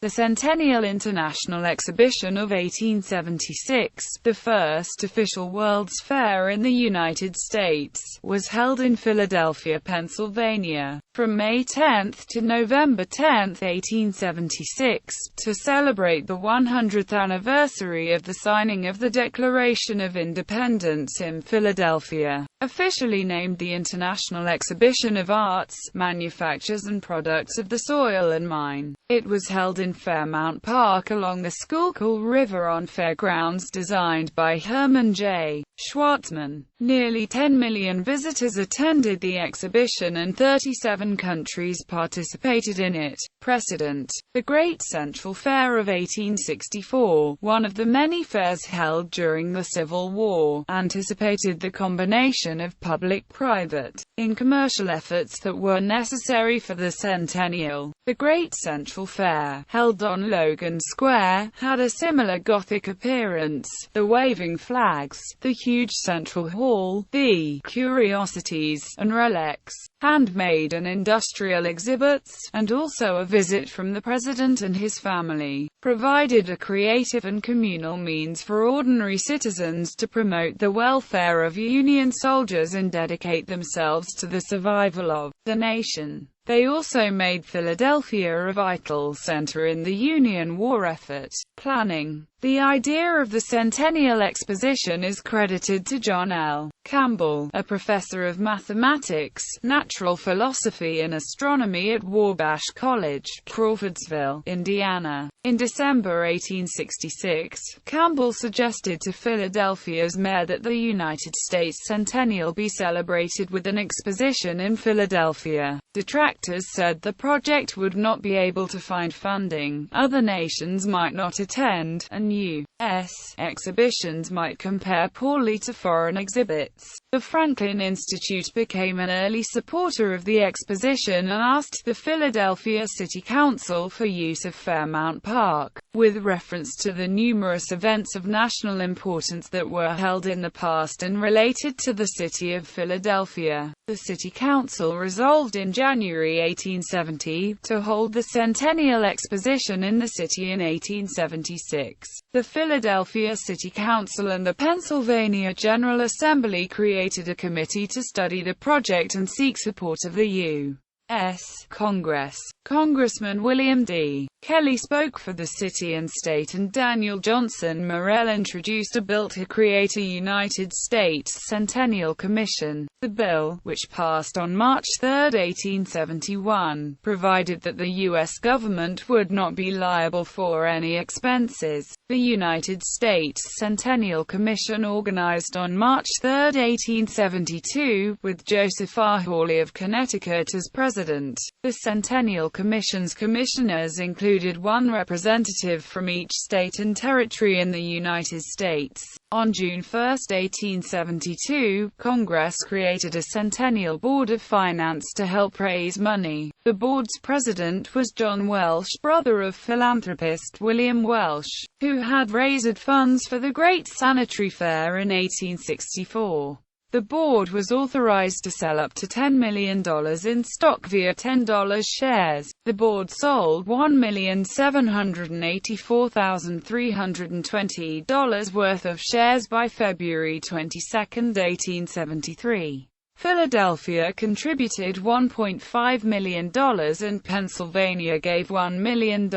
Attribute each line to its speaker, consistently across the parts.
Speaker 1: The Centennial International Exhibition of 1876, the first official World's Fair in the United States, was held in Philadelphia, Pennsylvania, from May 10 to November 10, 1876, to celebrate the 100th anniversary of the signing of the Declaration of Independence in Philadelphia. Officially named the International Exhibition of Arts, Manufactures and Products of the Soil and Mine, it was held in Fairmount Park along the Schuylkill River on fairgrounds designed by Herman J. Schwarzmann. Nearly 10 million visitors attended the exhibition and 37 countries participated in it. Precedent: the Great Central Fair of 1864, one of the many fairs held during the Civil War, anticipated the combination of public-private and commercial efforts that were necessary for the centennial. The Great Central Fair, held on Logan Square, had a similar Gothic appearance: the waving flags, the huge central hall, the curiosities and relics, handmade and industrial exhibits, and also a visit from the president and his family, provided a creative and communal means for ordinary citizens to promote the welfare of Union soldiers and dedicate themselves to the survival of the nation. They also made Philadelphia a vital center in the Union war effort. Planning: the idea of the Centennial Exposition is credited to John L. Campbell, a professor of mathematics, natural philosophy and astronomy at Wabash College, Crawfordsville, Indiana. In December 1866, Campbell suggested to Philadelphia's mayor that the United States Centennial be celebrated with an exposition in Philadelphia. Detractors said the project would not be able to find funding, other nations might not attend, and U.S. exhibitions might compare poorly to foreign exhibits. The Franklin Institute became an early supporter of the exposition and asked the Philadelphia City Council for use of Fairmount Park, with reference to the numerous events of national importance that were held in the past and related to the city of Philadelphia. The City Council resolved in January 1870 to hold the Centennial Exposition in the city in 1876. The Philadelphia City Council and the Pennsylvania General Assembly created a committee to study the project and seek support of the U.S. Congress. Congressman William D. Kelly spoke for the city and state, and Daniel Johnson Morrell introduced a bill to create a United States Centennial Commission. The bill, which passed on March 3, 1871, provided that the U.S. government would not be liable for any expenses. The United States Centennial Commission organized on March 3, 1872, with Joseph R. Hawley of Connecticut as president. The Centennial Commission's commissioners included one representative from each state and territory in the United States. On June 1, 1872, Congress created a Centennial Board of Finance to help raise money. The board's president was John Welsh, brother of philanthropist William Welsh, who had raised funds for the Great Sanitary Fair in 1864. The board was authorized to sell up to $10 million in stock via $10 shares. The board sold $1,784,320 worth of shares by February 22, 1873. Philadelphia contributed $1.5 million and Pennsylvania gave $1 million.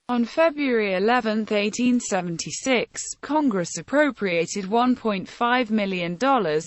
Speaker 1: On February 11, 1876, Congress appropriated $1.5 million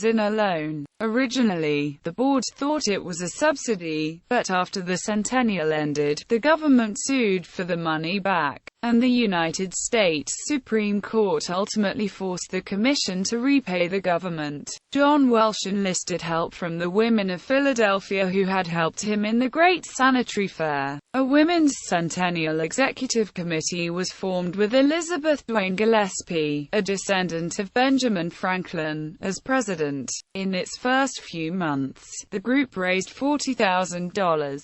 Speaker 1: in a loan. Originally, the board thought it was a subsidy, but after the centennial ended, the government sued for the money back, and the United States Supreme Court ultimately forced the commission to repay the government. John Welsh enlisted help from the women of Philadelphia who had helped him in the Great Sanitary Fair. A Women's Centennial Executive Committee was formed with Elizabeth Duane Gillespie, a descendant of Benjamin Franklin, as president. In its first few months, the group raised $40,000.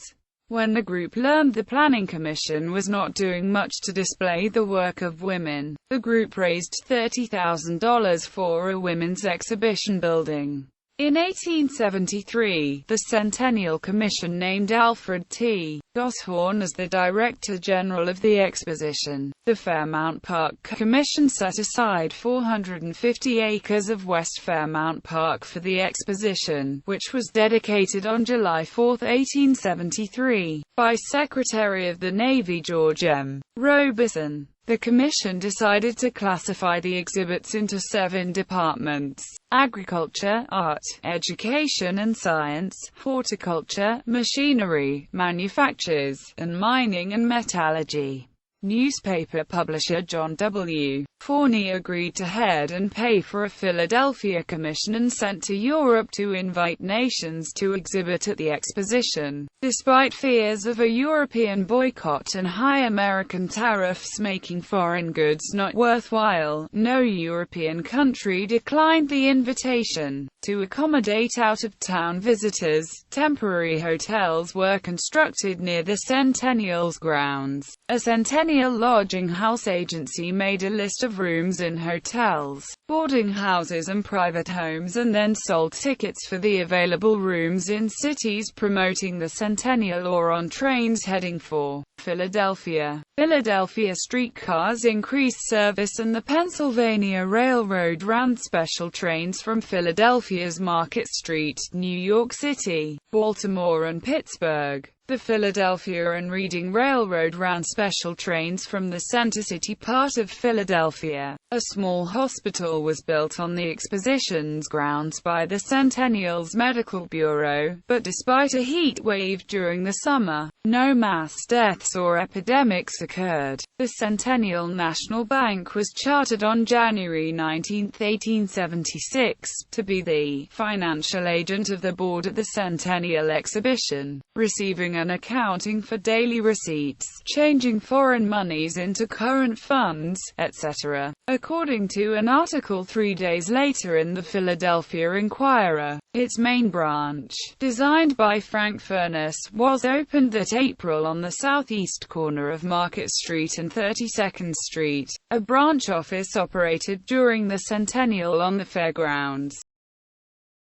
Speaker 1: When the group learned the Planning Commission was not doing much to display the work of women, the group raised $30,000 for a women's exhibition building. In 1873, the Centennial Commission named Alfred T. Goshorn as the Director General of the exposition. The Fairmount Park Commission set aside 450 acres of West Fairmount Park for the exposition, which was dedicated on July 4, 1873, by Secretary of the Navy George M. Robeson. The Commission decided to classify the exhibits into 7 departments: agriculture, art, education and science, horticulture, machinery, manufactures, and mining and metallurgy. Newspaper publisher John W. Forney agreed to head and pay for a Philadelphia commission and sent to Europe to invite nations to exhibit at the exposition. Despite fears of a European boycott and high American tariffs making foreign goods not worthwhile, no European country declined the invitation. To accommodate out-of-town visitors, temporary hotels were constructed near the Centennial's grounds. A Centennial lodging house agency made a list of rooms in hotels, boarding houses and private homes and then sold tickets for the available rooms in cities promoting the Centennial or on trains heading for Philadelphia. Philadelphia streetcars increased service and the Pennsylvania Railroad ran special trains from Philadelphia's Market Street, New York City, Baltimore and Pittsburgh. The Philadelphia and Reading Railroad ran special trains from the Center City part of Philadelphia. A small hospital was built on the exposition's grounds by the Centennial's Medical Bureau, but despite a heat wave during the summer, no mass deaths or epidemics occurred. The Centennial National Bank was chartered on January 19, 1876, to be the financial agent of the board at the Centennial Exhibition, receiving and accounting for daily receipts, changing foreign monies into current funds, etc. According to an article 3 days later in the Philadelphia Inquirer, its main branch, designed by Frank Furness, was opened that April on the southeast corner of Market Street and 32nd Street. A branch office operated during the Centennial on the fairgrounds.